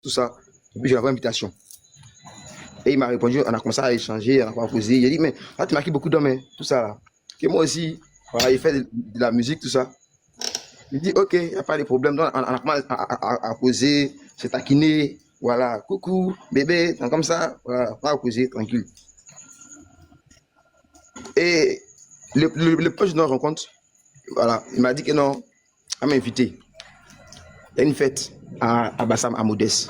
tout ça. Et puis, je l'avais invitation. Et il m'a répondu, on a commencé à échanger, on a causé. Il a dit, mais là, tu marques beaucoup d'hommes, hein, tout ça. Là. Et moi aussi, voilà, il fait de la musique, tout ça. Il dit, ok, il n'y a pas de problème. Donc, on a commencé à causer, se taquiner. Voilà, coucou, bébé, donc comme ça, voilà, on va causer, tranquille. Et le proche de notre rencontre, voilà, il m'a dit que non, à m'inviter. Il y a une fête à Bassam, à Modeste.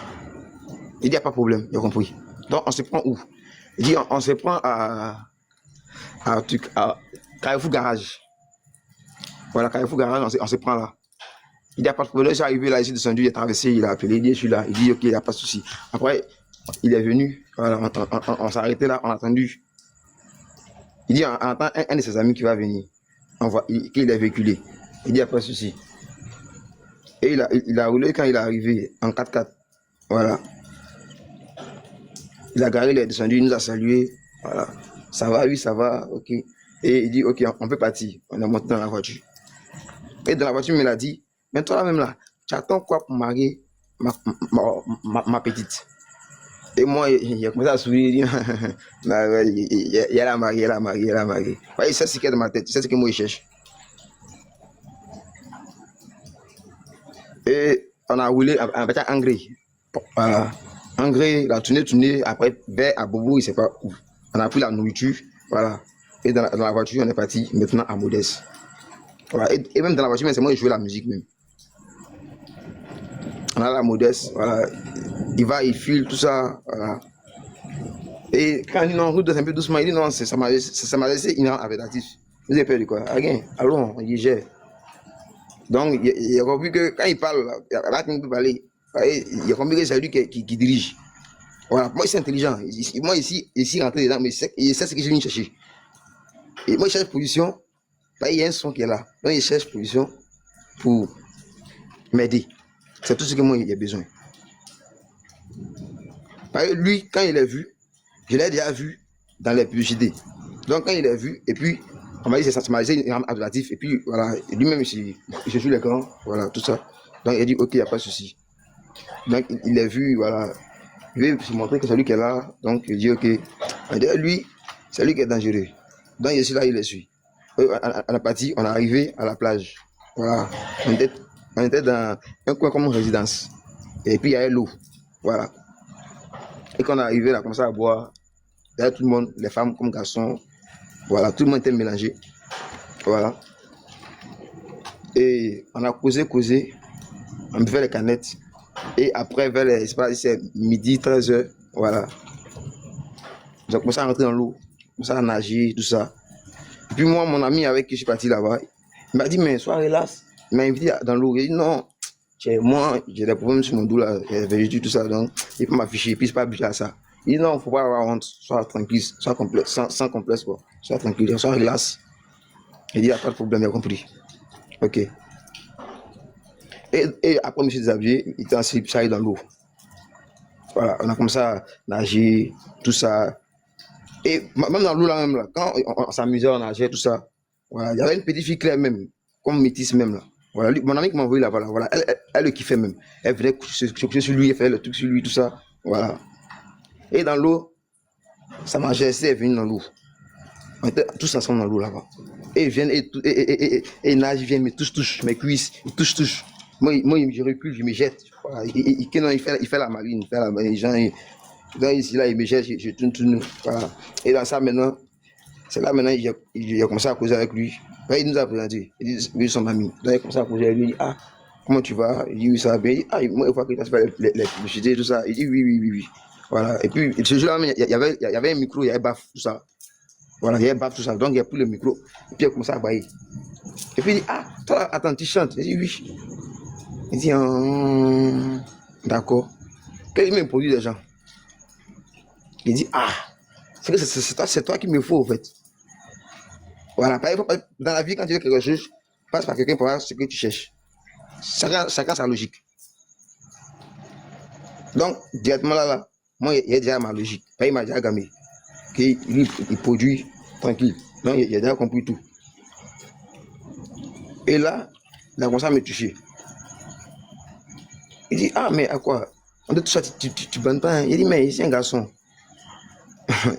Il dit, il n'y a pas de problème, il a compris. Donc, on se prend où? Il dit, on se prend à Carrefour Garage. Voilà, Carrefour Garage, on se prend là. Il n'y a pas de problème. J'ai arrivé là, il s'est descendu, il est traversé, il a appelé, il dit, je suis là. Il dit, ok, il n'y a pas de souci. Après, il est venu, voilà, on s'est arrêté là, on a attendu. Il dit, on attend un de ses amis qui va venir. Qu'il est véhiculé. Il dit, il n'y a pas de souci. Et il a roulé quand il est arrivé en 4x4. Voilà. Il a garé, il est descendu, il nous a salué. Voilà. Ça va, oui, ça va, ok. Et il dit, ok, on peut partir. On est monté dans la voiture. Et dans la voiture, il m'a dit, mais toi là-même là, tu attends quoi pour marier ma petite? Et moi, il a commencé à sourire, il dit, elle a marié, elle a marié, elle a marié. Ouais, il sait ce qu'il y a dans ma tête, il sait ce que moi il cherche. Et on a roulé avec un engrais. Voilà. Engrais, la tournée, après, vers à Bobo, il ne sait pas où. On a pris la nourriture, voilà. Et dans la voiture, on est parti maintenant à Modeste. Voilà. Et même dans la voiture, c'est moi qui jouais la musique même. On a la Modeste, voilà. Il va, il file, tout ça, voilà. Et quand il dit non, route un peu doucement, il dit non, ça m'a laissé inavertatif. Vous avez peur de quoi? Allons, il gère. Donc, il a compris que quand il parle, là, il peut parler. Il a compris que c'est lui qui dirige. Voilà, moi, c'est intelligent. Moi, ici, rentré dedans, mais il sait ce que je viens chercher. Et moi, il cherche position. Il y a un son qui est là. Donc, il cherche position pour m'aider. C'est tout ce que moi, il a besoin. Lui, quand il l'a vu, je l'ai déjà vu dans les publicités. Donc, quand il l'a vu, et puis, on m'a dit, ça m'a laissé un adulatif. Et puis, voilà, lui-même, je suis l'écran, voilà, tout ça. Donc, il a dit, ok, il n'y a pas de souci. Donc, il l'a vu, voilà. Je vais se montrer que c'est lui qui est là. Donc, il dit, ok. Lui, c'est lui qui est dangereux. Donc, je suis là, il le suit. On est parti, on est arrivé à la plage. Voilà. On était dans un coin comme une résidence. Et puis, il y avait l'eau. Voilà. Et quand on est arrivé, on a commencé à boire. Derrière tout le monde, les femmes comme garçons. Voilà, tout le monde était mélangé. Voilà. Et on a causé. On buvait les canettes. Et après, vers les, c'est midi, 13h, voilà. J'ai commencé à rentrer dans l'eau, commencé à nager, tout ça. Et puis moi, mon ami avec qui je suis parti là-bas, il m'a dit, mais sois relax. Il m'a invité dans l'eau. Il dit, non, moi, j'ai des problèmes sur mon dos là, j'ai tout ça, donc il peut m'afficher, puis c'est pas habitué à ça. Il dit, non, faut pas avoir honte, sois tranquille, sois complexe, sans complexe, quoi. Sois tranquille, sois relax. Il dit, il n'y a pas de problème, il a compris. Ok. Et après, je me suis déshabillé, il était en slip, ça dans l'eau. Voilà, on a commencé à nager, tout ça. Et même dans l'eau là, même là, quand on s'amusait, on nageait, tout ça. Voilà, il y avait une petite fille claire même, comme métisse même là. Voilà, mon ami qui m'a envoyé là, voilà, elle le kiffait même. Elle venait coucher sur lui, elle faisait le truc sur lui, tout ça. Voilà. Et dans l'eau, ça marchait, elle est venue dans l'eau. On était tous ensemble dans l'eau là-bas. Et ils viennent, et nagent, ils viennent, me touchent mes cuisses, ils touchent. Moi, je recule, je me jette. Voilà. Il fait la marine, les gens, ici, là, il me jette, je tourne. Voilà. Et dans ça, maintenant, c'est là, maintenant, il a commencé à causer avec lui. Là, il nous a présenté. Il dit, oui, son ami. Là, il a commencé à causer avec lui. Il dit, ah, comment tu vas? Il dit, oui, ça va bien. Il dit, ah, moi, il faut que tu fasses les publicités, tout ça. Il dit, oui. Voilà. Et puis, ce jour-là, il y avait un micro, il y avait baf, tout ça. Voilà, il y avait baf, tout ça. Donc, il a pris le micro. Et puis, il a commencé à bailler. Et puis, il dit, ah, toi, attends, tu chantes. Il dit, oui. Il dit, d'accord. Quand il m'introduit des gens, il dit, ah, c'est toi qu'il me faut, en fait. Voilà, dans la vie, quand tu veux quelque chose, passe par quelqu'un pour voir ce que tu cherches. Chacun sa logique. Donc, directement là, moi, il y a déjà ma logique. Il m'a déjà gamé. Il produit tranquille. Donc, il a déjà compris tout. Et là, il a commencé à me toucher. Il dit, ah, mais à quoi? On dit tout ça, tu bandes pas. Hein. Il dit, mais c'est un garçon.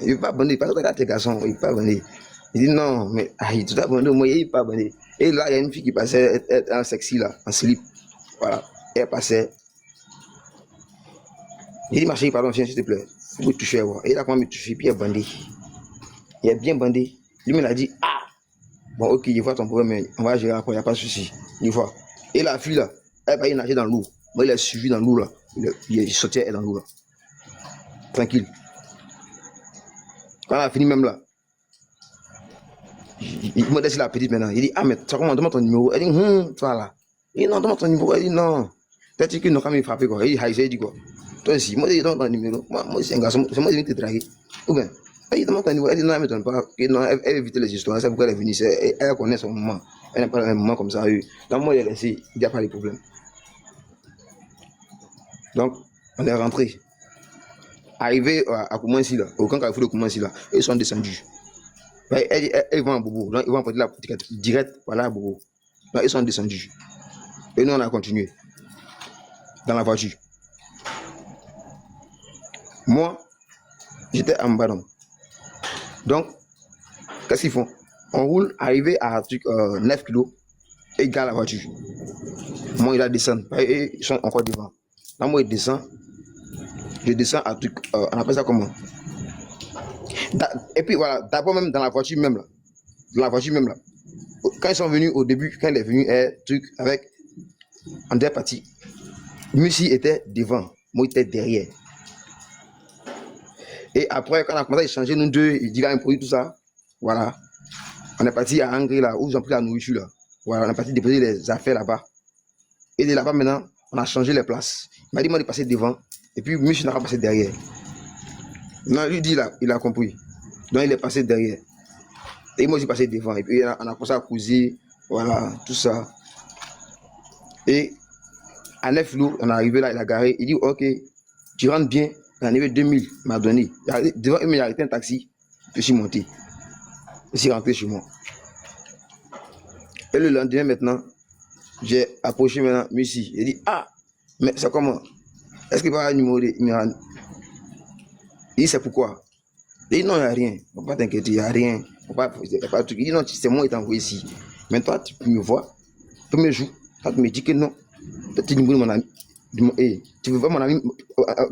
Il ne veut pas bander, parce que regarde tes garçons, il ne veut pas bander. Il dit, non, mais tout a bandé, moi, il ne veut pas bander. Et là, il y a une fille qui passait, en sexy, là, en slip. Voilà. Et elle passait. Il dit, ma chérie, pardon, viens, s'il te plaît. Il faut me toucher, voir. Et il a commencé à me toucher, puis il a bandé. Il a bien bandé. Lui, il a dit, ah, bon, ok, je vois ton problème, mais on va gérer après, il n'y a pas de souci. Il voit. Et la fille, là, elle va y nager dans l'eau. Moi, il a suivi dans l'eau, là. Il sautait dans l'eau, là. Tranquille. Quand elle a fini, même là, il m'a laissé la petite maintenant. Il dit, ah, mais ça comment, demande ton numéro. Elle dit, voilà. Il dit, non, demande ton numéro. Elle dit, non. Peut-être qu'il n'a pas me frapper, quoi. Il dit, quoi. Toi aussi, moi, je demande ton numéro. Moi, c'est un garçon, c'est moi qui viens te draguer. Ou bien, elle demande ton numéro. Elle dit, non, elle ne m'étonne pas. Non, elle évite les histoires. C'est pourquoi elle est venue. Elle connaît son moment. Elle n'a pas un moment comme ça. Donc, moi, il a laissé. Il n'y a pas de problème. Donc, on est rentré. Arrivé à Koumansi, là, au camp Carrefour de Koumansi, là, ils sont descendus. Ils vont à Bobo. Donc, ils vont apporter la boutique direct voilà, à Bobo. Donc, ils sont descendus. Et nous, on a continué dans la voiture. Moi, j'étais en bas. Donc, qu'est-ce qu'ils font? On roule, arrivé à 9 kilos, et ils garent la voiture. Moi, il a descendu. Et ils sont encore devant. Là, moi, il descend. Je descends à truc, on appelle ça comment? Et puis voilà, d'abord même dans la voiture même là. Dans la voiture même là. Quand ils sont venus au début, quand il est venu, truc avec en deux parties. Mussi était devant, moi j'étais derrière. Et après, quand on a commencé à échanger, nous deux, il dit là un produit, tout ça. Voilà. On est parti à Angry là, où ils ont pris la nourriture là. Voilà, on est parti déposer les affaires là-bas. Et de là-bas maintenant, on a changé les places. Il m'a dit moi de passer devant. Et puis Mussi n'a pas passé derrière. Non, lui dit là, il a compris. Donc il est passé derrière. Et moi, j'ai passé devant. Et puis, on a commencé à causer. Voilà, tout ça. Et à 9 lots, on est arrivé là, il a garé. Il dit, ok, tu rentres bien. Il est arrivé 2000, il m'a donné. Devant eux, il a arrêté un taxi. Je suis monté. Je suis rentré chez moi. Et le lendemain, maintenant, j'ai approché maintenant Messi. Il dit, ah, mais c'est comment? Est-ce qu'il va y avoir un numéro de... Il dit, c'est pourquoi? Il dit, non, il n'y a rien. Il ne faut pas t'inquiéter, il n'y a rien. Il n'y a pas de truc. Il dit, non, c'est moi qui t'ai envoyé ici. Mais toi, tu peux me voir. Premier jour, toi, tu me dis que non. Toi, tu dis, mon ami. Tu veux voir mon ami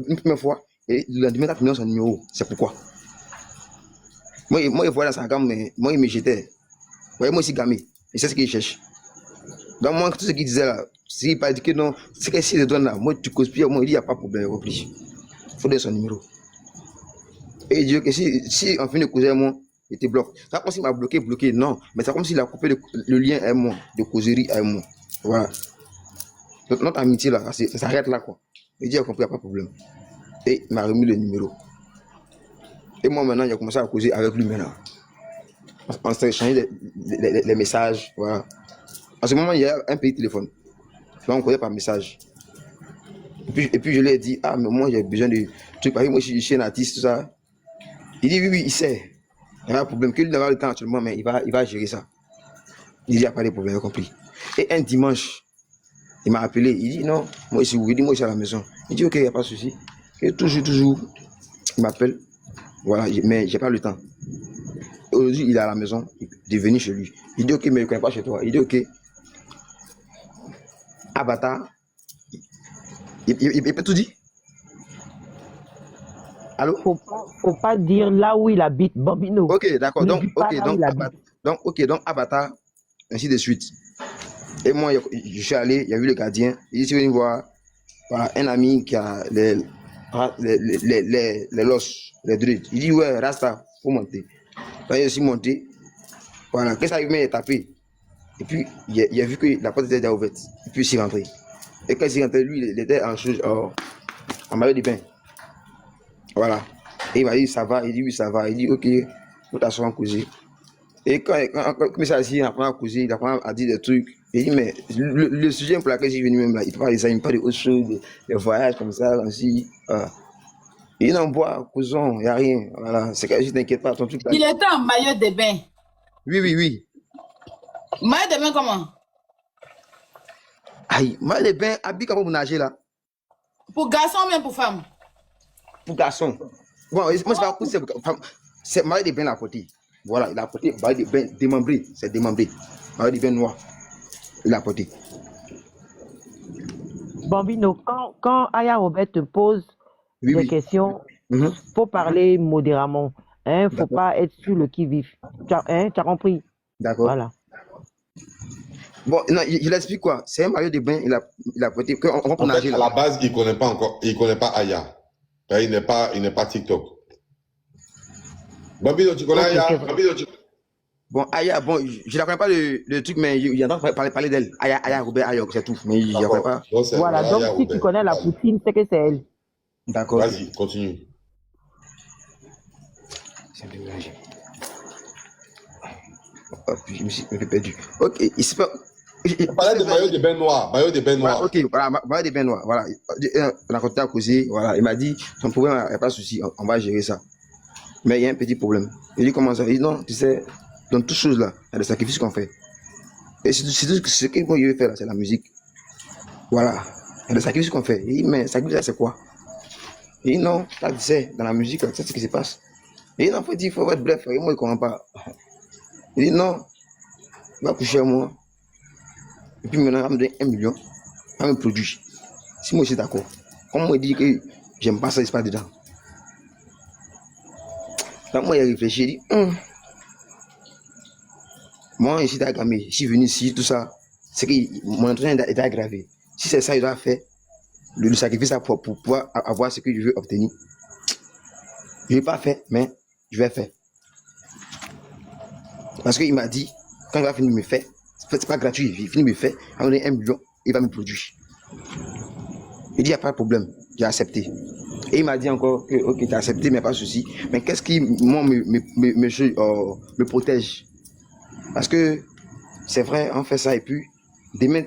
une première fois. Et le lendemain, tu me donnes son numéro. C'est pourquoi. Moi, il voit dans sa gamme, mais moi, il me jetait. Vous voyez, moi aussi, gamé. Et c'est ce qu'il cherche. Donc, moi, tout ce qu'il disait là, s'il n'a pas dit que non, c'est que s'il te donne là, moi, tu causes plus, moi, il dit, il n'y a pas de problème. Il faut donner son numéro. Et il dit que si on finit de causer moi, il te bloque. C'est pas comme s'il m'a bloqué, non. Mais c'est comme s'il a coupé le lien avec moi, de causerie avec moi. Voilà. Donc, notre amitié là, ça s'arrête là quoi. Il dit, il a compris, il n'y a pas de problème. Et il m'a remis le numéro. Et moi maintenant, j'ai commencé à causer avec lui maintenant. On s'est échangé les messages. Voilà. En ce moment, il y a un petit téléphone. Donc, on connaît par message. Et puis je lui ai dit, ah, mais moi, j'ai besoin de trucs. Parce que moi, je suis un artiste, tout ça. Il dit, oui, il sait. Il n'y a pas de problème. Qu'il n'a pas le temps actuellement, mais il va gérer ça. Il dit, il n'y a pas de problème, il a compris. Et un dimanche, il m'a appelé. Il dit, non, moi, ici, il dit, moi, je suis à la maison. Il dit, ok, il n'y a pas de souci. Et toujours, il m'appelle. Voilà, mais je n'ai pas le temps. Aujourd'hui, il est à la maison. Il est venu chez lui. Il dit, ok, mais il ne connaît pas chez toi. Il dit, ok. Avatar. Il peut tout dire. Allô? Faut pas dire là où il habite, Bambino. Ok, d'accord. Donc, Avatar, ainsi de suite. Et moi, je suis allé, il y a vu le gardien. Il est venu voir voilà, un ami qui a les losses, les druides. Il dit, ouais, Rasta, faut monter. Donc, il est aussi monté. Voilà, qu'est-ce qu'il a tapé. Et puis, il a vu que la porte était déjà ouverte. Et puis, il s'est rentré. Et quand il s'est rentré, lui, il était en maillot de bain. Voilà. Et il m'a dit, ça va. Il dit, oui, ça va. Il dit, ok, faut t'asseoir en causer. Et quand il s'est assis, il apprend à causer, il apprend à dire des trucs. Il dit, mais le sujet pour lequel je suis venu même là, il parle de ça, il me parle de autre chose, des voyages comme ça, ainsi. Il n'en boit, cousin, il n'y a rien. Voilà. C'est que je t'inquiète pas, ton truc là. Il était en maillot de bain. Oui. Maillot de bain comment? Aïe, maillot de bain, habille comment vous nagez là. Pour garçon ou bien pour femme? Pour garçon. Bon, moi, c'est pas pour c'est pour femme. C'est maillot de bain à porter. Voilà, il a porté maillot de bain démembré. C'est démembré. Maillot de bain noir. Il a porté. Bambino, quand Aya Robert te pose Oui, des oui. questions, Mhm. faut parler modérément. Hein, faut D'accord. pas être sur le qui-vif. Tu as compris? D'accord. Voilà. Bon, non, il explique quoi? C'est un maillot de bain, il a porté. On va pour En nager fait, à là. la base, il connaît pas encore, il connaît pas Aya. Il n'est pas TikTok. Bambino, tu connais Ok, Aya? c'est vrai. Bambino, tu... Bon, Aya, bon, je ne connais pas le truc, mais il entend parler d'elle. Aya, Robert, Aya, c'est tout. Mais je ne connais D'accord. pas. Donc, c'est Voilà, donc Aya si tu Robert. connais la Vas-y, poutine, c'est que c'est elle. D'accord. vas-y, continue. C'est un peu mélangé. Hop, je me suis perdu. Ok, il se peut. On parlait de maillot de bain noir. Maillot de bain Voilà, noir. ok, voilà, maillot de bain noir. Voilà. On a continué à causer. Voilà, il m'a dit, son problème, il n'y a pas de souci, on va gérer ça. Mais il y a un petit problème. Il dit comment ça? Il dit non, tu sais, dans toutes choses là, il y a des sacrifices qu'on fait. Et c'est tout ce que moi je veux faire là, c'est la musique. Voilà. Il y a des sacrifices qu'on fait. Il dit, mais sacrifice là, c'est quoi? Il dit non, là, tu sais, dans la musique, là, c'est ce qui se passe. Il dit non, il faut être bref. Et moi, il ne comprend pas. Il dit non, il va coucher à moi. Et puis maintenant, il va me donner 1 million. Il va me produire. Si moi je suis d'accord. Comme moi, il dit que j'aime pas ça, il se passe dedans. Donc moi, il a réfléchi, il dit, moi, ici, je suis venu ici, tout ça. C'est que mon entraînement est aggravé. Si c'est ça, il doit faire le sacrifice pour pouvoir avoir ce que je veux obtenir. Je ne l'ai pas fait, mais je vais faire. Parce qu'il m'a dit, quand il va finir de me faire, c'est pas gratuit, il finit de me faire, il va me donner 1 million, il va me produire. Il dit, il n'y a pas de problème, j'ai accepté. Et il m'a dit encore que, ok, tu as accepté, mais pas de souci. Mais qu'est-ce qui, moi, me protège? Parce que, c'est vrai, on fait ça, et puis, demain,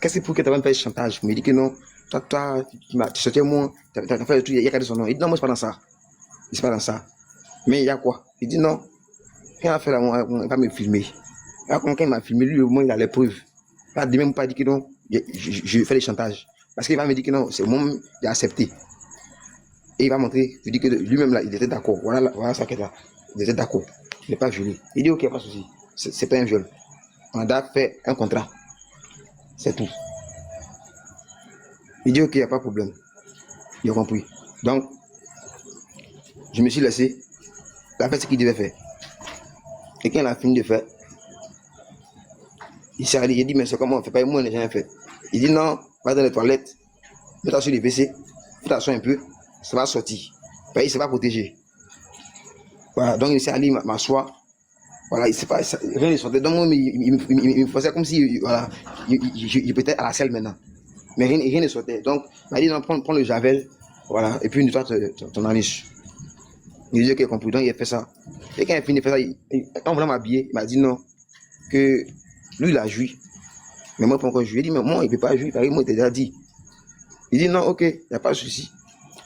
qu'est-ce qui pour que tu vas me faire chantage? Il me dit que non, toi, tu sortais moi, tu as fait le truc, il y a qu'à dire son nom. Il dit, non, moi, c'est pas dans ça. C'est pas dans ça. Mais il y a quoi? Il dit, non, quand il a fait là, il va me filmer. Alors, quand il m'a filmé, lui, au moins, il a les preuves. Là, demain, il ne pas dit que non, je fais les chantages. Parce qu'il va me dire que non, c'est moi, j'ai accepté. Et il va montrer, il dit que lui-même là, il était d'accord. Voilà ça qu'est là. Il était d'accord. Il n'est pas violé. Il dit ok, pas de souci. C'est pas un viol. On a fait un contrat. C'est tout. Il dit ok, il n'y a pas de problème. Il a compris. Donc, je me suis laissé. Il a fait ce qu'il devait faire. Et quand il a fini de faire, il s'est allé, il dit mais c'est comment on fait pas, moi, on n'a jamais fait. Il dit non, va dans les toilettes, mets-toi sur les WC, fais-toi un peu. Ça va sortir. Il ne s'est pas protégé. Voilà, donc il s'est allé m'asseoir. Voilà, il ne sait pas, rien ne sortait. Donc moi, il me faisait comme si, voilà, il peut être à la selle maintenant. Mais rien ne sortait. Donc, il m'a dit, non, prends le javel, voilà, et puis nettoie ton anus. Il dit, ok, compris. Donc il a fait ça. Et quand il a fini de faire ça, quand on voulait m'habiller, il m'a dit non, que lui, il a joui. Mais moi, pas encore joué. Il dit, mais moi, il ne peut pas jouer, parce que moi, il t'a déjà dit. Il dit, non, ok, il n'y a pas de souci.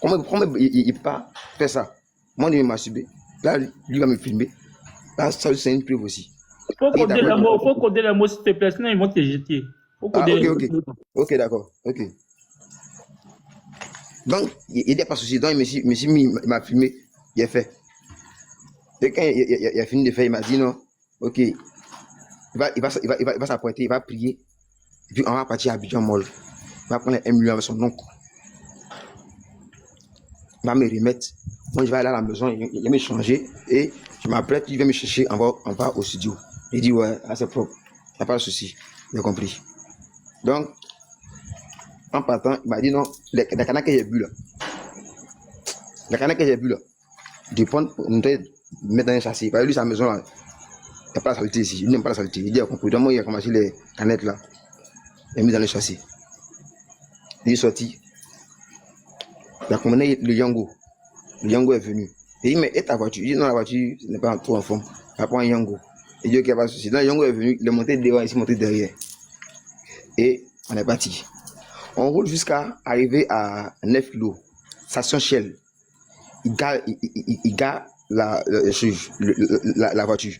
Comment il ne peut pas faire ça? Moi, je vais m'assumer. Là, lui va me filmer. Là, ça, c'est une preuve aussi. Faut coder les mots, s'il te plaît, sinon ils vont te jeter. Faut coder les mots. Ok, d'accord. Ok. Donc, il n'y a pas de souci. Donc, il m'a filmé. Il a fait. Et quand il a fini de faire, il m'a dit non. Ok. Il va s'apprêter, il va prier. Et puis, on va partir à Abidjan Mall. Il va prendre 1 million avec son oncle. Il va me remettre. Moi, je vais aller à la maison, il va me changer et je m'apprête, il va me chercher, on va au studio. Il dit, ouais, c'est propre, il n'y a pas de souci, j'ai compris. Donc, en partant, il m'a dit, non, les canards que j'ai bu là, de prendre, mettre dans un châssis. Parce que lui, sa maison là, il n'y a pas la saleté ici, il n'aime pas la saleté. Il dit, j'ai compris. Donc, moi, il a commencé les canettes là, il a mis dans le châssis. Il est sorti. Il a commandé le Yango. Le Yango est venu. Il dit, mais et ta voiture? Il dit, non, la voiture n'est pas trop en forme. Il prend un Yango. Il dit, ok, il n'y a pas de souci. Donc, le Yango est venu, il est monté devant, il s'est monté derrière. Et on est parti. On roule jusqu'à arriver à 9 kilos. Station Shell. Il gare la voiture.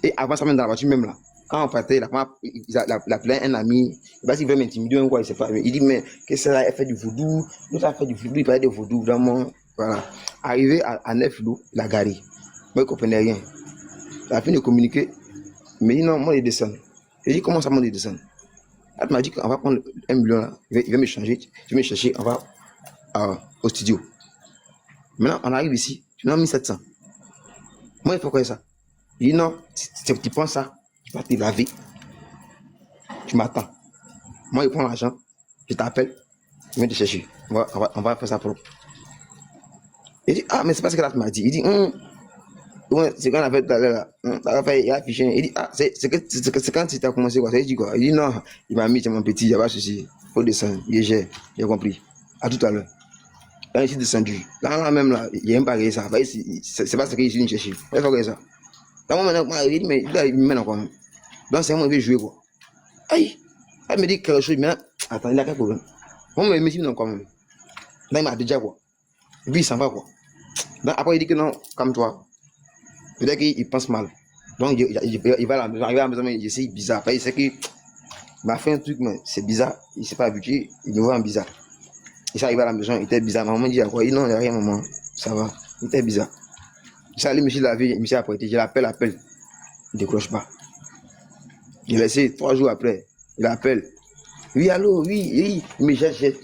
Et avant ça, même dans la voiture, même là, Quand on partait, il a appelé un ami, parce qu'il veut m'intimider ou quoi, il sait pas. Il dit, mais qu'est-ce que ça, elle fait du vaudou, l'autre a fait du vaudou, il parlait de vaudou, vraiment, voilà. Arrivé à 9 lots, il a garé. Moi, il ne comprenait rien. Il a fini de communiquer, il m'a dit, non, moi, il descend. J'ai dit, comment ça, moi, il descend? Elle m'a dit qu'on va prendre 1 million là, il va me changer, je vais me chercher, on va au studio. Maintenant, on arrive ici, tu m'as mis 700. Moi, il faut quoi ça? Il dit, non, tu prends ça, tu vas te laver, tu m'attends. Moi, il prend l'argent, je t'appelle, je viens te chercher. On va faire ça propre. Il dit, ah, mais c'est pas ce que là, tu m'as dit. Il dit, ouais, c'est quand on a fait tout à l'heure là. Il a affiché. Il dit, ah, c'est quand tu as commencé quoi. Il dit quoi? Il dit, non, il m'a mis, c'est mon petit, il n'y a pas de souci. Il faut descendre. J'ai compris. À tout à l'heure. Là, je suis descendu. Là, même là, il n'y a même pas regardé ça. C'est pas ce que je suis venu chercher. Il faut regarder ça. Là, moi, maintenant, il dit, mais là, il me mène encore même. Donc, c'est moi qui vais jouer quoi. Aïe! Elle me dit quelque chose, mais attends, il a quel problème? Moi, je me suis dit non, quand même. Là, il m'a déjà quoi. Et puis, il s'en va quoi. Donc, après, il dit que non, comme toi. Peut-être qu'il pense mal. Donc, il va à la maison, arriver à la maison, mais c'est bizarre. Après, il sait qu'il m'a fait un truc, mais c'est bizarre. Il ne s'est pas habitué, il me voit en bizarre. Il s'est arrivé à la maison, il était bizarre. Maman dit, quoi? Il dit non, il n'y a rien, maman. Ça va. Il était bizarre. Il s'est allé, monsieur lavé, monsieur apprêté. Je l'appelle. Il ne décroche pas. Il a laissé 3 jours après. Il appelle. Oui, allô, oui. Il me jette.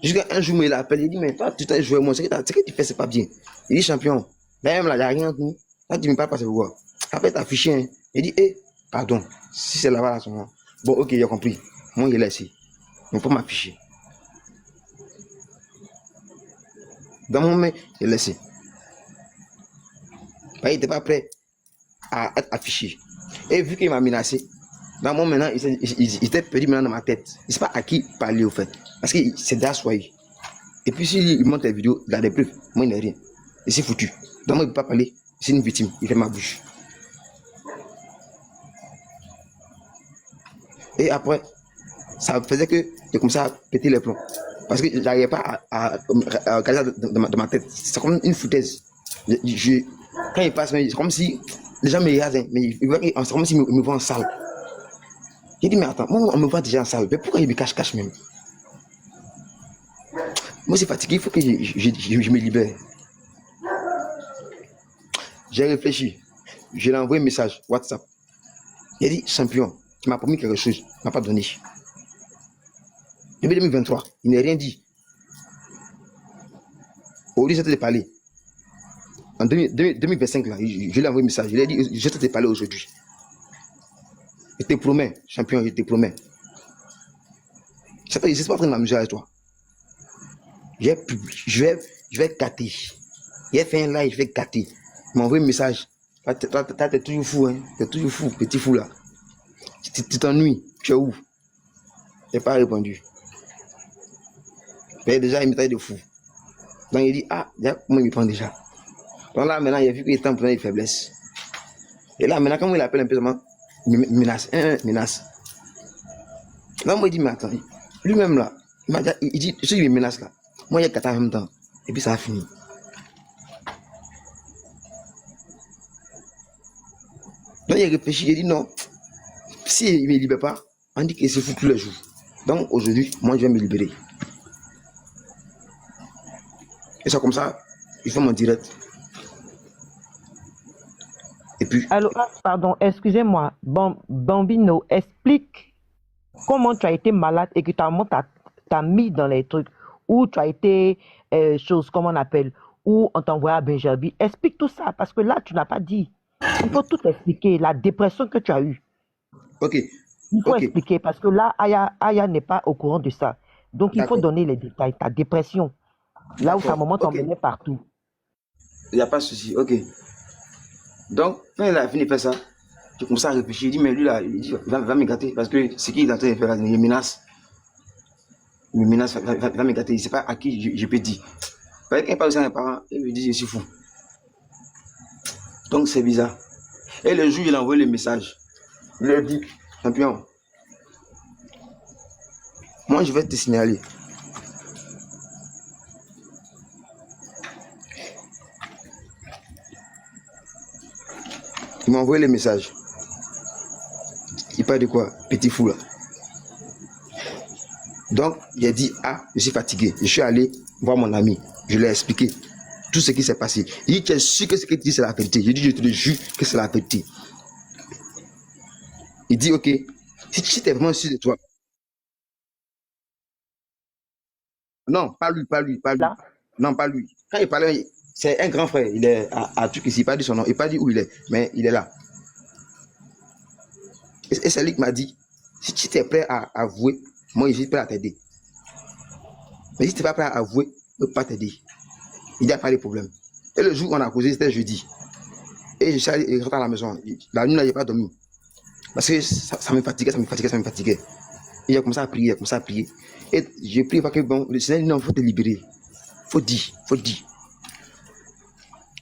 Jusqu'à un jour, il appelle, il dit, mais toi, tu t'es joué, moi, ce que tu fais, c'est pas bien. Il dit, champion, là, même là, il n'y a rien entre nous. Là, tu ne me parles pas, c'est pourquoi. Après, tu as affiché, hein. Il dit, pardon, si c'est là-bas, là, c'est moi. Bon, ok, j'ai compris. Moi, il est laissé. Il ne faut pas m'afficher. Dans mon main, il est laissé. Il n'était pas prêt à être affiché. Et vu qu'il m'a menacé, dans mon maintenant, il était perdu maintenant dans ma tête. Il ne sait pas à qui parler, au fait. Parce que c'est déjà soigné. Et puis, s'il monte les vidéos, il a des preuves. Moi, il n'a rien. Et c'est foutu. Donc, moi, il ne peut pas parler. C'est une victime. Il fait ma bouche. Et après, ça faisait que j'ai commencé à péter les plombs. Parce que je n'arrivais pas à regarder ça dans ma tête. C'est comme une foutaise. Quand il passe, c'est comme si les gens me regardent. Mais c'est comme s'ils me voient en salle. J'ai dit, mais attends, moi, on me voit déjà en salle. Mais pourquoi il me cache même? Moi, c'est fatigué, il faut que je me libère. J'ai réfléchi. Je lui ai envoyé un message, WhatsApp. Il a dit, champion, tu m'as promis quelque chose, tu ne m'as pas donné. Depuis 2023, il n'a rien dit. Aujourd'hui, j'étais de parler. En 2025, là, je lui ai envoyé un message. Je lui ai dit, je te parler aujourd'hui. Je te promets, champion, je te promets. Je ne suis pas en train de m'amuser avec toi. Je vais gâter. Il a fait un live, je vais gâter. Il m'a envoyé un message. Toi, t'es toujours fou, hein. T'es toujours fou, petit fou là. Tu t'ennuies. Tu es où? Je n'ai pas répondu. Mais déjà, il me taille de fou. Donc il dit, comment il me prend déjà? Donc là, maintenant, il a vu qu'il est en plein de faiblesse. Et là, maintenant, quand il appelle un peu seulement, il me menace. Menace. Là, moi, il dit, mais attends, lui-même là, il dit, si il me menace là, moi, il y a 4 ans en même temps. Et puis ça a fini. Donc il réfléchit, il dit non, si il ne me libère pas, on dit qu'il se fout tous les jours. Donc aujourd'hui, moi je vais me libérer. Et c'est comme ça, il fait mon direct. Et puis. Alors, pardon, excusez-moi. Bambino, explique comment tu as été malade et que ta maman t'a mis dans les trucs. Ou tu as été, comment on appelle, ou on t'envoie à Benjabi. Explique tout ça, parce que là, tu n'as pas dit. Il faut tout expliquer, la dépression que tu as eue. Ok. Il faut expliquer, parce que là, Aya n'est pas au courant de ça. Donc, il faut donner les détails, ta dépression. Là où ta maman t'emmenait partout. Il n'y a pas de souci, ok. Donc, quand il a fini de faire ça, j'ai commencé à réfléchir. Il dit, mais lui là, il va me gâter, parce que ce qu'il est en train de faire là, il me menace. Il me menace, il va me gâter. Il ne sait pas à qui je peux dire. Quand il parle à mes parents, il me dit, je suis fou. Donc c'est bizarre. Et le jour, il a envoyé le message. Il a dit, champion, moi je vais te signaler. Il m'a envoyé les messages. Il parle de quoi? Petit fou là. Donc, il a dit, ah, je suis fatigué. Je suis allé voir mon ami. Je lui ai expliqué tout ce qui s'est passé. Il dit, tu es sûr que ce que tu dis, c'est la vérité? Je dis, je te le jure que c'est la vérité. Il dit, ok, si tu es vraiment sûr de toi. Non, pas lui, pas lui, pas lui. Là. Non, pas lui. Quand il parlait, c'est un grand frère. Il est à truc ici. Il n'a pas dit son nom. Il n'a pas dit où il est, mais il est là. Et c'est lui qui m'a dit, si tu es prêt à avouer, moi, je suis prêt à t'aider. Mais si tu n'es pas prêt à avouer, je ne peux pas t'aider. Il n'y a pas de problème. Et le jour où on a causé, c'était jeudi. Et je suis allé rentrer à la maison. La nuit, là, je n'ai pas dormi. Parce que ça me fatiguait, ça me fatiguait, ça me fatiguait. Et il a commencé à prier, il a commencé à prier. Et j'ai prié parce que bon, le Seigneur dit non, il faut te libérer. Faut dire, faut dire.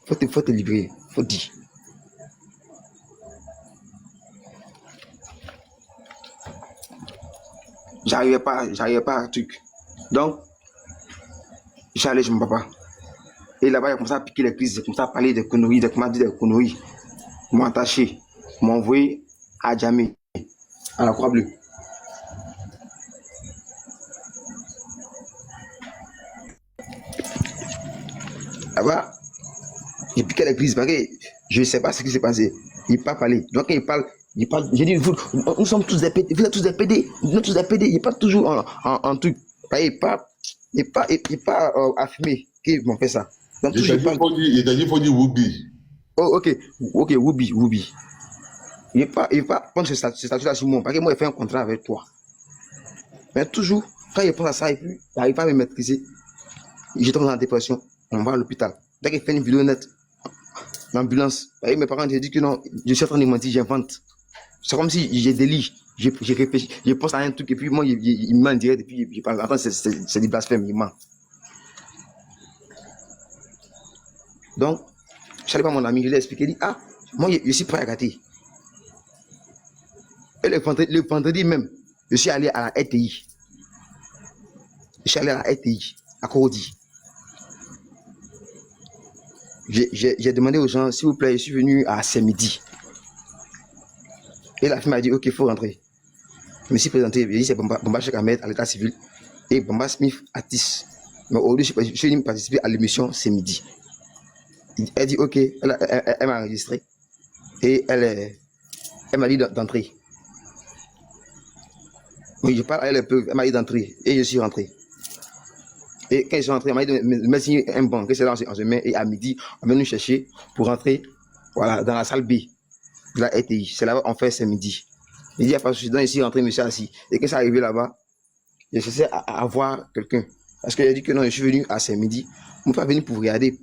Faut te libérer, faut dire. J'arrivais pas à un truc. Donc, j'ai allé chez mon papa. Et là-bas, il a commencé à piquer les crises, il a commencé à parler de conneries, il a commencé à dire des conneries. Ils m'ont attaché, ils m'ont envoyé à Djamé, à la Croix-Bleue. Là-bas, j'ai piqué les crises parce que je ne sais pas ce qui s'est passé. Il n'a pas parlé. Donc, quand il parle, j'ai dit, nous sommes tous des PD, vous êtes tous des PD, nous sommes tous des PD. Il n'est pas toujours en truc. Il n'est pas affirmé qu'ils vont faire ça. Donc, Il t'a dit, il faut dire Woubi. Oh, ok, Woubi. Il ne va pas prendre ce statut-là sur moi, parce que moi, il fait un contrat avec toi. Mais toujours, quand il pense à ça, et puis, il n'arrive pas à me maîtriser, je tombe dans la dépression, on va à l'hôpital. Dès qu'il fait une vidéo nette, l'ambulance, mes parents ont dit que non, je suis en train de mentir, j'invente. C'est comme si j'ai délit, j'ai réfléchi, je pense à un truc, et puis moi, il ment direct, et puis je parle. Attends, c'est du blasphème, il ment. Donc, je suis allé voir mon ami, je lui ai expliqué, il dit, ah, moi, je suis prêt à gâter. Et le vendredi même, je suis allé à la RTI. Je suis allé à la RTI, à Korodi. J'ai demandé aux gens, s'il vous plaît, je suis venu à ce midi. Et la fille m'a dit, ok, il faut rentrer. Je me suis présenté, j'ai dit, c'est Bamba Cheikh Ahmed à l'état civil et Bamba Smith à TIS. Mais aujourd'hui, je suis venu participer à l'émission ce midi. Elle dit, ok, elle m'a enregistré et elle m'a dit d'entrer. Oui, je parle à elle un peu, elle m'a dit d'entrer et je suis rentré. Et quand ils sont rentrés, elle m'a dit de me signer un banc, que c'est là on se met, et à midi, on vient nous chercher pour rentrer, voilà, dans la salle B de la RTI. C'est là-bas on fait ce midi. Il dit, il n'y a pas de souci, donc ici rentré, monsieur assis. Et quand c'est arrivé là-bas, j'ai cherché à voir quelqu'un. Parce qu'il a dit que non, je suis venu à ce midi. Je ne suis pas venu pour regarder,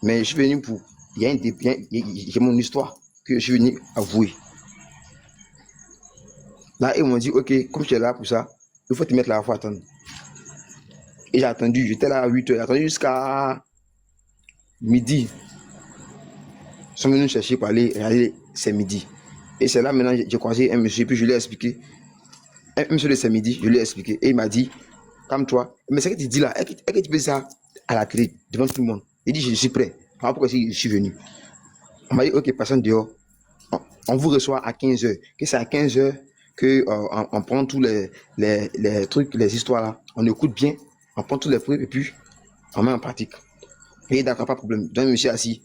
mais je suis venu pour. J'ai mon histoire que je suis venu avouer. Là, ils m'ont dit, ok, comme tu es là pour ça, il faut te mettre là, il faut attendre. Et j'ai attendu, j'étais là à 8h, j'ai attendu jusqu'à midi. Ils sont venus chercher pour aller regarder ce midi. Et c'est là maintenant, j'ai croisé un monsieur, puis je lui ai expliqué. Un monsieur de ce midi, je lui ai expliqué. Et il m'a dit, comme toi, mais ce que tu dis là, est-ce que tu fais ça à la télé, devant tout le monde? Il dit, je suis prêt. Par rapport à ce que je suis venu. On m'a dit, ok, personne dehors. On vous reçoit à 15h. Que c'est à 15h qu'on prend tous les trucs, les histoires là. On écoute bien, on prend tous les preuves et puis on met en pratique. Et d'accord, pas de problème. Donc, monsieur assis.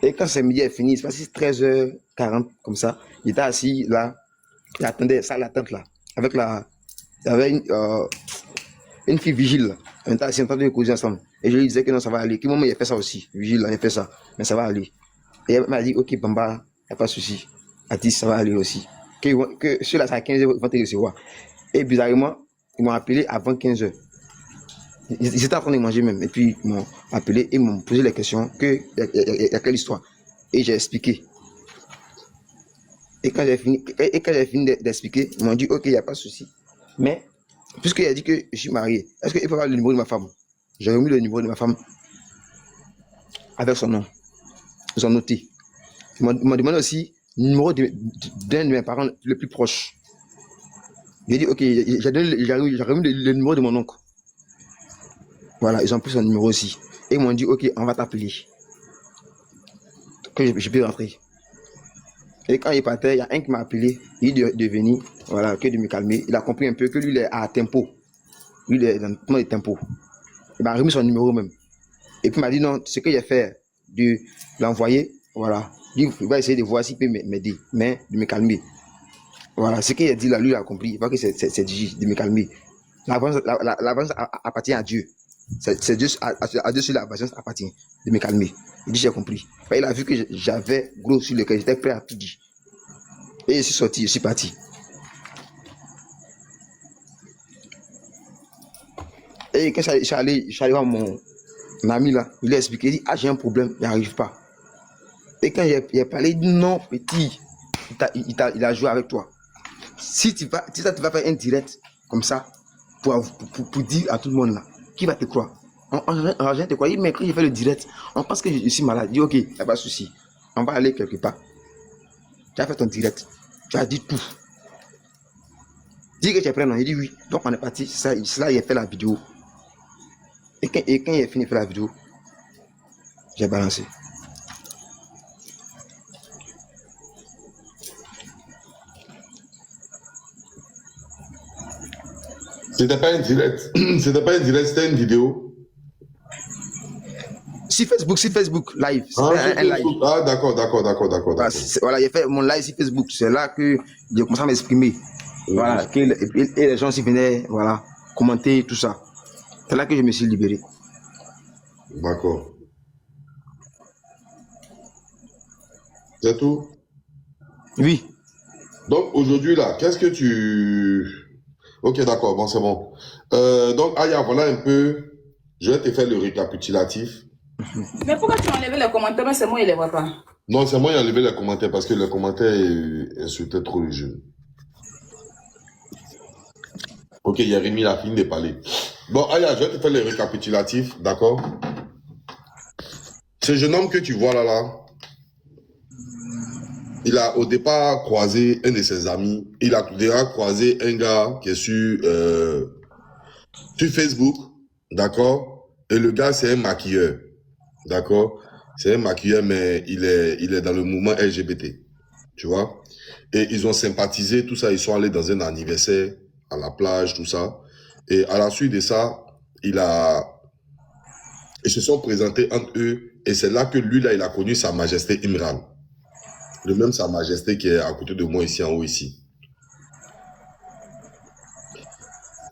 Et quand ce midi est fini, c'est passé 13h40 comme ça. Il était assis là, il attendait ça, l'attente là. Avec il y avait une fille vigile là. On était assis en train de causer ensemble. Et je lui disais que non, ça va aller. Qu'à un moment, il a fait ça aussi. Vigile là, il a fait ça. Mais ça va aller. Et elle m'a dit, ok, Bamba, il n'y a pas de souci. Atis, ça va aller aussi. Que ceux-là, c'est à 15h, ils vont te recevoir. Et bizarrement, ils m'ont appelé avant 15h. Ils étaient en train de manger même. Et puis, ils m'ont appelé et m'ont posé les questions. Il y a quelle histoire? Et j'ai expliqué. Et quand j'ai fini d'expliquer, ils m'ont dit, ok, il n'y a pas de souci. Mais, puisqu'il a dit que je suis marié, est-ce qu'il peut avoir le numéro de ma femme? J'ai remis le numéro de ma femme avec son nom. Ils ont noté. Ils m'ont demandé aussi le numéro d'un de mes parents le plus proche. J'ai dit, ok, j'ai remis le numéro de mon oncle. Voilà, ils ont pris son numéro aussi. Et ils m'ont dit, ok, on va t'appeler. Que je peux rentrer. Et quand il partait, il y a un qui m'a appelé, il dit de venir, voilà, que de me calmer. Il a compris un peu que lui, il est à tempo. Lui, il est dans le tempo. Il m'a remis son numéro même. Et puis il m'a dit non, ce que j'ai fait, de l'envoyer, voilà. Il va essayer de voir s'il peut m'aider, mais de me calmer. Voilà, ce qu'il a dit là, lui, il a compris. Il voit que c'est Dieu, de me calmer. L'avance appartient à Dieu. C'est Dieu, à Dieu sur la patience appartient, de me calmer. Il dit, j'ai compris. Il a vu que j'avais gros sur le cœur, j'étais prêt à tout dire. Et je suis sorti, je suis parti. Et quand je suis allé voir mon ami là, il lui a expliqué, il dit, ah, j'ai un problème, il n'arrive pas. Et quand il a parlé, il dit, non, petit, il a joué avec toi. Si tu vas faire un direct comme ça, pour dire à tout le monde là, qui va te croire? On te croire, mais quand je fais le direct, on pense que je suis malade. Il dit, ok, il n'y a pas de souci. On va aller quelque part. Tu as fait ton direct. Tu as dit tout. Dis que tu es prêt, non? Il dit oui. Donc on est parti. C'est là il a fait la vidéo. Et quand il a fini de faire la vidéo, j'ai balancé. C'était pas un direct. C'était pas un direct, c'était une vidéo. Si Facebook live. Un live. Ah, d'accord. Voilà, il a fait mon live sur Facebook. C'est là que j'ai commencé à m'exprimer. Voilà, et les gens s'y venaient, voilà, commenter tout ça. C'est là que je me suis libéré. D'accord. C'est tout? Oui. Donc aujourd'hui là, qu'est-ce que tu... Ok, d'accord, bon, c'est bon. Donc Aya, voilà un peu, je vais te faire le récapitulatif. Mais pourquoi tu as enlevé les commentaires? Mais c'est moi, il les voit pas. Non, c'est moi qui ai enlevé les commentaires parce que les commentaires insultaient trop le jeu. Ok, Jérémy a fini de parler. Bon, Aya, je vais te faire le récapitulatif, d'accord? Ce jeune homme que tu vois là, il a au départ croisé un de ses amis. Il a déjà croisé un gars qui est sur Facebook, d'accord? Et le gars, c'est un maquilleur, d'accord? C'est un maquilleur, mais il est dans le mouvement LGBT, tu vois? Et ils ont sympathisé, tout ça. Ils sont allés dans un anniversaire à la plage, tout ça. Et à la suite de ça, ils se sont présentés entre eux. Et c'est là que lui, là, il a connu Sa Majesté Imran. Le même Sa Majesté qui est à côté de moi ici, en haut, ici.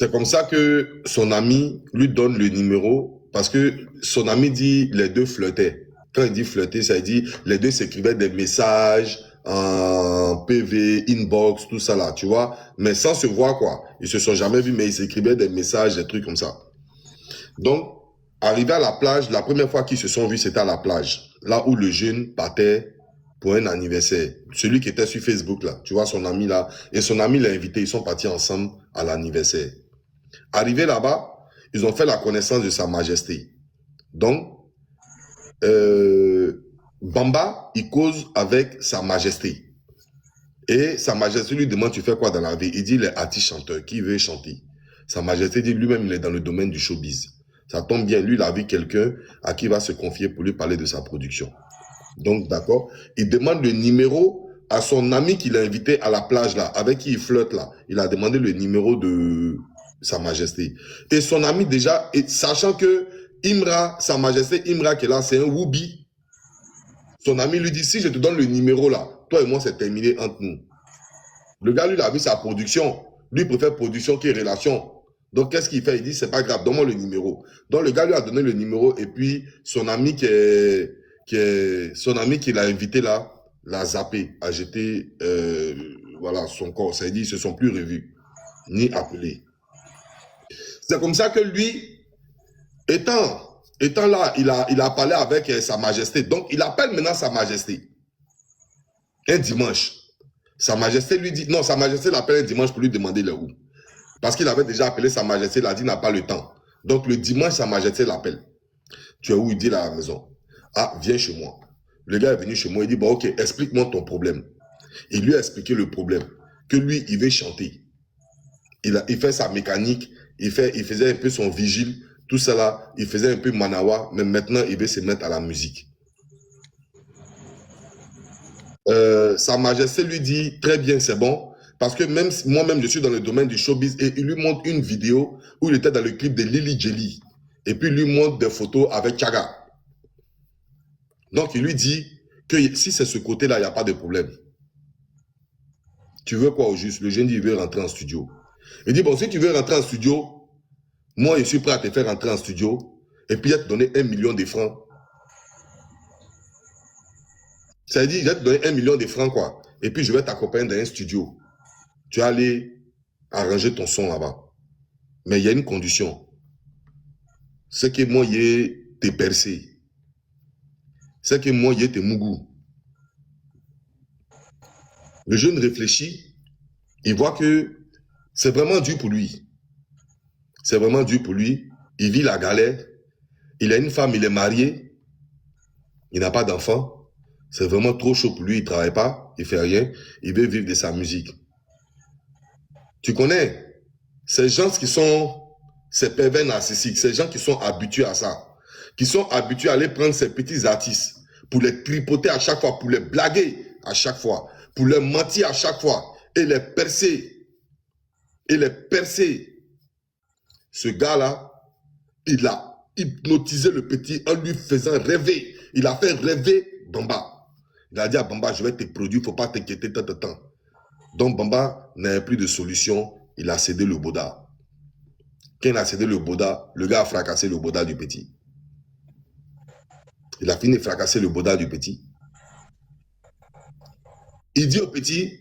C'est comme ça que son ami lui donne le numéro, parce que son ami dit les deux flirtaient. Quand il dit flirter, ça dit les deux s'écrivaient des messages en PV, inbox, tout ça là, tu vois, mais sans se voir quoi. Ils se sont jamais vus, mais ils s'écrivaient des messages, des trucs comme ça. Donc, arrivé à la plage, la première fois qu'ils se sont vus, c'était à la plage, là où le jeune partait pour un anniversaire. Celui qui était sur Facebook là, tu vois, son ami là, et son ami l'a invité, ils sont partis ensemble à l'anniversaire. Arrivé là-bas, ils ont fait la connaissance de Sa Majesté. Donc, Bamba, il cause avec Sa Majesté. Et Sa Majesté lui demande, tu fais quoi dans la vie? Il dit, il est artiste chanteur, qui veut chanter? Sa Majesté dit, lui-même, il est dans le domaine du showbiz. Ça tombe bien, lui, il a vu quelqu'un à qui il va se confier pour lui parler de sa production. Donc, d'accord. Il demande le numéro à son ami qu'il a invité à la plage, là, avec qui il flotte, là. Il a demandé le numéro de Sa Majesté. Et son ami, déjà, sachant que Imra, Sa Majesté Imra, qui est là, c'est un Woubi. Son ami lui dit, si je te donne le numéro, là, toi et moi, c'est terminé entre nous. Le gars, lui, il a vu sa production. Lui, il préfère production que relation. Donc, qu'est-ce qu'il fait? Il dit, c'est pas grave, donne-moi le numéro. Donc, le gars lui a donné le numéro et puis son ami son ami qui l'a invité là, l'a zappé, a jeté, voilà, son corps. Ça veut dire, ils se sont plus revus, ni appelés. C'est comme ça que lui, étant là, il a parlé avec Sa Majesté. Donc, il appelle maintenant Sa Majesté. Un dimanche. Sa Majesté lui dit, non, Sa Majesté l'appelle un dimanche pour lui demander le où. Parce qu'il avait déjà appelé Sa Majesté, il a dit, il n'a pas le temps. Donc, le dimanche, Sa Majesté l'appelle. Tu es où? Il dit, à la maison. Ah, viens chez moi. Le gars est venu chez moi, il dit, bon, ok, explique-moi ton problème. Il lui a expliqué le problème. Que lui, il veut chanter. Il fait sa mécanique, il faisait un peu son vigile, tout ça là, il faisait un peu manawa, mais maintenant, il veut se mettre à la musique. Sa Majesté lui dit très bien, c'est bon. Parce que même moi-même, je suis dans le domaine du showbiz et il lui montre une vidéo où il était dans le clip de Lily Jelly. Et puis il lui montre des photos avec Chaga. Donc il lui dit que si c'est ce côté-là, il n'y a pas de problème. Tu veux quoi au juste? Le jeune dit il veut rentrer en studio. Il dit bon, si tu veux rentrer en studio, moi je suis prêt à te faire rentrer en studio et puis à te donner 1 million de francs. Ça veut dire, je vais te donner 1 million de francs, quoi. Et puis, je vais t'accompagner dans un studio. Tu vas aller arranger ton son là-bas. Mais il y a une condition. C'est que moi, j'ai tes percés. C'est que moi, j'ai tes mougous. Le jeune réfléchit. Il voit que c'est vraiment dur pour lui. C'est vraiment dur pour lui. Il vit la galère. Il a une femme, il est marié. Il n'a pas d'enfant. C'est vraiment trop chaud pour lui, il ne travaille pas, il ne fait rien, il veut vivre de sa musique. Tu connais ces gens qui sont, ces pervers narcissiques, ces gens qui sont habitués à ça, qui sont habitués à aller prendre ces petits artistes pour les tripoter à chaque fois, pour les blaguer à chaque fois, pour leur mentir à chaque fois et les percer. Et les percer. Ce gars-là, il a hypnotisé le petit en lui faisant rêver. Il a fait rêver Bamba. Il a dit à Bamba, je vais te produire, il ne faut pas t'inquiéter tant de temps. Donc Bamba n'avait plus de solution, il a cédé le Boda. Quand il a cédé le Boda, le gars a fracassé le Boda du petit. Il a fini de fracasser le Boda du petit. Il dit au petit,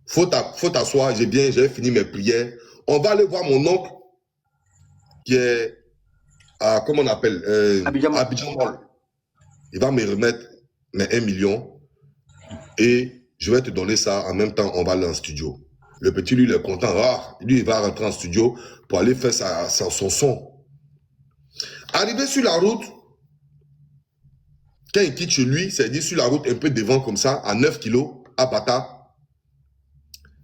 faut t'asseoir, j'ai fini mes prières. On va aller voir mon oncle qui est à, comment on appelle, Abidjan Mall. Il va me remettre mes 1 million et je vais te donner ça. En même temps, on va aller en studio. Le petit, lui, il est content. Ah, lui, il va rentrer en studio pour aller faire son son. Arrivé sur la route, quand il quitte chez lui, c'est-à-dire sur la route un peu devant comme ça, à 9 kilos, à Bata,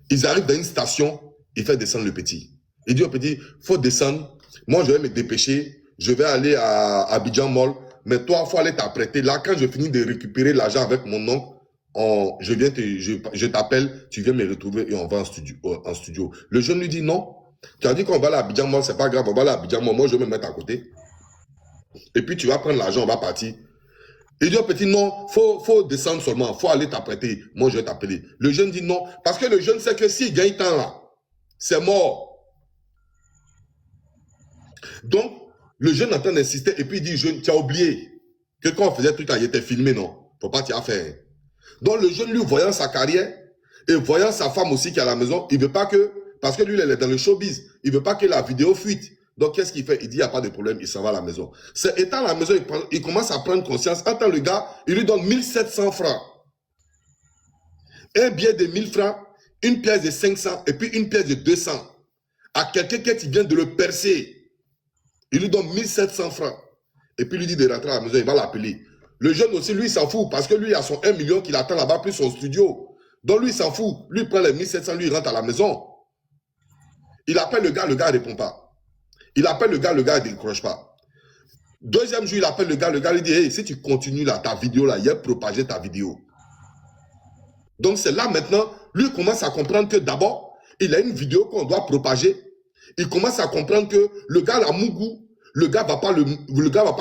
ils arrivent dans une station, il fait descendre le petit. Il dit au petit, faut descendre, moi je vais me dépêcher, je vais aller à Abidjan Mall, mais toi, il faut aller t'apprêter. Là, quand je finis de récupérer l'argent avec mon oncle, je t'appelle, tu viens me retrouver et on va en studio. Le jeune lui dit non. Tu as dit qu'on va aller à Abidjan Mall, c'est pas grave, on va aller à Abidjan Mall, moi je vais me mettre à côté. Et puis tu vas prendre l'argent, on va partir. Il dit au petit non, faut descendre seulement, faut aller t'apprêter, moi je vais t'appeler. Le jeune dit non, parce que le jeune sait que s'il gagne temps là, c'est mort. Donc, le jeune est en train d'insister et puis il dit, jeune, tu as oublié que quand on faisait tout ça, il était filmé, non? Faut pas t'y faire. Donc le jeune, lui, voyant sa carrière et voyant sa femme aussi qui est à la maison, il veut pas que, parce que lui, il est dans le showbiz, il veut pas que la vidéo fuite. Donc qu'est-ce qu'il fait? Il dit, il n'y a pas de problème, il s'en va à la maison. C'est étant à la maison, il commence à prendre conscience. Attends, le gars, il lui donne 1700 francs. Un billet de 1000 francs, une pièce de 500 et puis une pièce de 200. À quelqu'un qui vient de le percer. Il lui donne 1700 francs. Et puis il lui dit de rentrer à la maison, il va l'appeler. Le jeune aussi, lui, il s'en fout parce que lui, il a son 1 million qu'il attend là-bas, plus son studio. Donc lui, il s'en fout. Lui, il prend les 1700, lui, il rentre à la maison. Il appelle le gars ne répond pas. Il appelle le gars ne décroche pas. Deuxième jour, il appelle le gars lui dit, hey, si tu continues là, ta vidéo là, il a propagé ta vidéo. Donc c'est là maintenant, lui commence à comprendre que d'abord, il a une vidéo qu'on doit propager. Il commence à comprendre que le gars là, Mougou, le gars va pas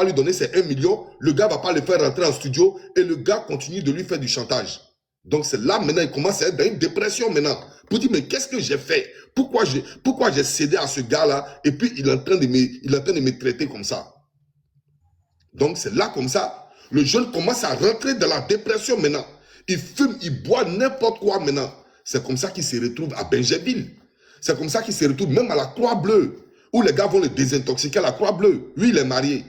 lui donner ses 1 million, le gars va pas le faire rentrer en studio et le gars continue de lui faire du chantage. Donc c'est là maintenant, il commence à être dans une dépression maintenant. Pour dire, mais qu'est-ce que j'ai fait? Pourquoi j'ai cédé à ce gars-là et puis il est en train de me traiter comme ça? Donc c'est là comme ça, le jeune commence à rentrer dans la dépression maintenant. Il fume, il boit n'importe quoi maintenant. C'est comme ça qu'il se retrouve à Benjerville. C'est comme ça qu'il se retrouve même à la Croix-Bleue, où les gars vont le désintoxiquer à la Croix-Bleue. Lui, il est marié.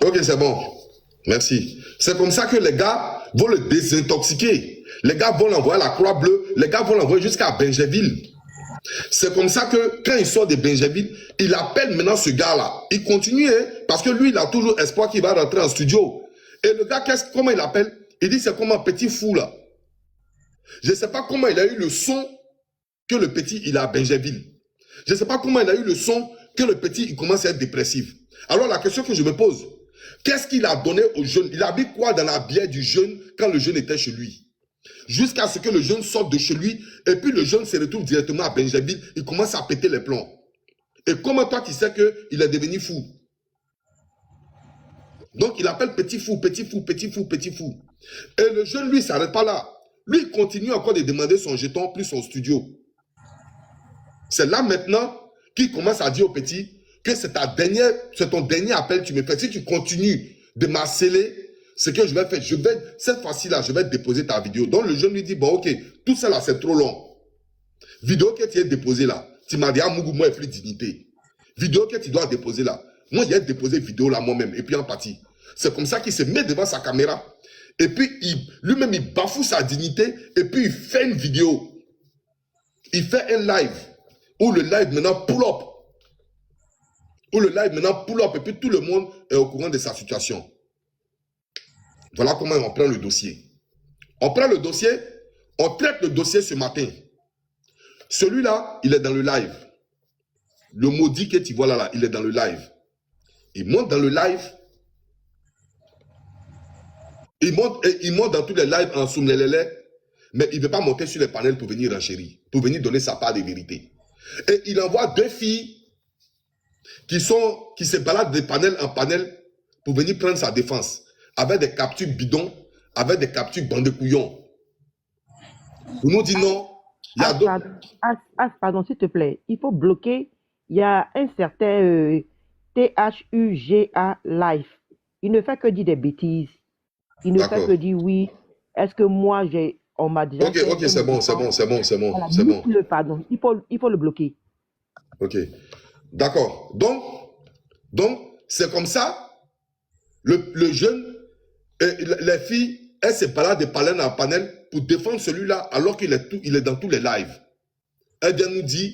Ok, c'est bon. Merci. C'est comme ça que les gars vont le désintoxiquer. Les gars vont l'envoyer à la Croix-Bleue. Les gars vont l'envoyer jusqu'à Benjerville. C'est comme ça que quand il sort de Benjerville, il appelle maintenant ce gars-là. Il continue, hein, parce que lui, il a toujours espoir qu'il va rentrer en studio. Et le gars, comment il appelle? Il dit, c'est comme un petit fou là. Je ne sais pas comment il a eu le son que le petit, il est à Benjerville. Je ne sais pas comment il a eu le son que le petit, il commence à être dépressif. Alors la question que je me pose, qu'est-ce qu'il a donné au jeune? Il a mis quoi dans la bière du jeune quand le jeune était chez lui? Jusqu'à ce que le jeune sorte de chez lui, et puis le jeune se retrouve directement à Benjerville, il commence à péter les plombs. Et comment toi tu sais qu'il est devenu fou? Donc il appelle petit fou, petit fou, petit fou, petit fou. Et le jeune, lui, ne s'arrête pas là. Lui, il continue encore de demander son jeton plus son studio. C'est là maintenant qu'il commence à dire au petit que c'est ton dernier appel que tu me fais. Si tu continues de m'harceler, ce que je vais faire, cette fois-ci là, je vais déposer ta vidéo. Donc le jeune lui dit, bon ok, tout ça là, c'est trop long. Vidéo que tu as déposée là, tu m'as dit, ah Mougou, moi, il faut dignité. Vidéo que tu dois déposer là, moi, j'ai déposé vidéo là moi-même, et puis en partie. C'est comme ça qu'il se met devant sa caméra, et puis lui-même, il bafoue sa dignité, et puis il fait une vidéo. Il fait un live, où le live maintenant pull up. Et puis tout le monde est au courant de sa situation. Voilà comment on prend le dossier. On prend le dossier, on traite le dossier ce matin. Celui-là, il est dans le live. Le maudit que tu vois là, il est dans le live. Il monte dans le live. Il monte dans tous les lives en soumlelele, mais il ne veut pas monter sur les panels pour venir renchérir, pour venir donner sa part de vérité. Et il envoie 2 filles qui se baladent de panel en panel pour venir prendre sa défense, avec des captures bidons, avec des captures bandes de couillons. Pour nous dire non, il y a d'autres. Pardon, s'il te plaît, il faut bloquer. Il y a un certain THUGA Life. Il ne fait que dire des bêtises. Il ne fait que dire oui. Est-ce que moi, on m'a déjà... Ok, c'est bon. Pardon, il faut le bloquer. Ok, d'accord. Donc c'est comme ça, le jeune, les filles, elles se baladent de panel en panel pour défendre celui-là alors qu'il est dans tous les lives. Elle vient nous dire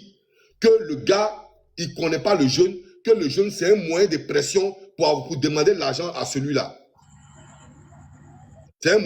que le gars, il ne connaît pas le jeune, que le jeune, c'est un moyen de pression pour demander l'argent à celui-là. C'est un moyen